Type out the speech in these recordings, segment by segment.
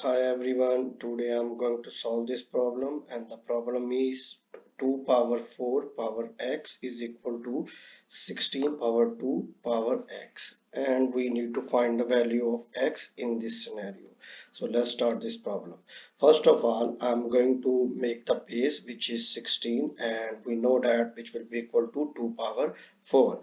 Hi everyone, today I'm going to solve this problem and the problem is 2 power 4 power x is equal to 16 power 2 power x, and we need to find the value of x in this scenario. So let's start this problem. First of all, I'm going to make the base which is 16, and we know that which will be equal to 2 power 4,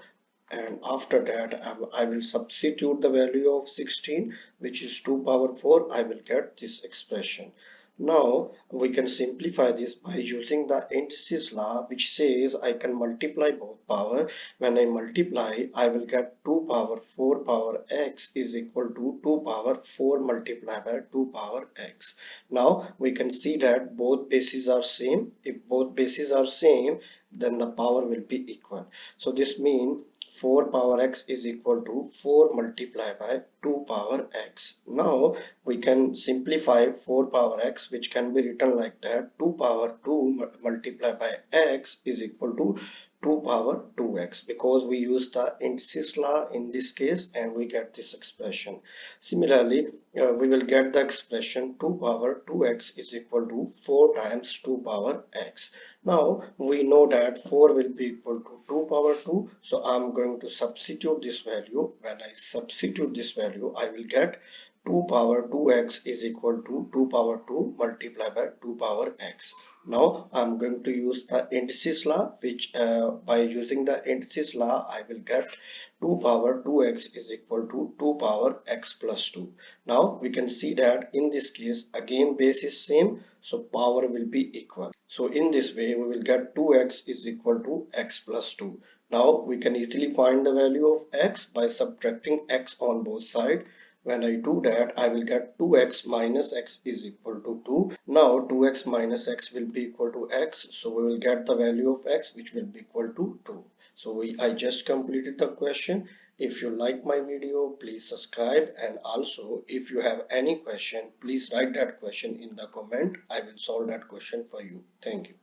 and after that I will substitute the value of 16, which is 2 power 4. I will get this expression. Now we can simplify this by using the indices law, which says I can multiply both power. When I multiply, I will get 2 power 4 power x is equal to 2 power 4 multiplied by 2 power x. Now we can see that both bases are same. If both bases are same, then the power will be equal. So this means 4 power x is equal to 4 multiplied by 2 power x. Now we can simplify 4 power x, which can be written like that: 2 power 2 multiplied by x is equal to 2 power 2x, because we use the indices law in this case and we get this expression. Similarly, we will get the expression 2 power 2x is equal to 4 times 2 power x. Now we know that 4 will be equal to 2 power 2, so I'm going to substitute this value. When I substitute this value, I will get 2 power 2x is equal to 2 power 2 multiplied by 2 power x. Now I'm going to use the indices law, which by using the indices law I will get 2 power 2x is equal to 2 power x plus 2. Now we can see that in this case again base is same, so power will be equal. So in this way we will get 2x is equal to x plus 2. Now we can easily find the value of x by subtracting x on both sides. When I do that, I will get 2x minus x is equal to 2. Now 2x minus x will be equal to x, so we will get the value of x, which will be equal to 2. So I just completed the question. If you like my video, please subscribe, and also if you have any question, please write that question in the comment. I will solve that question for you. Thank you.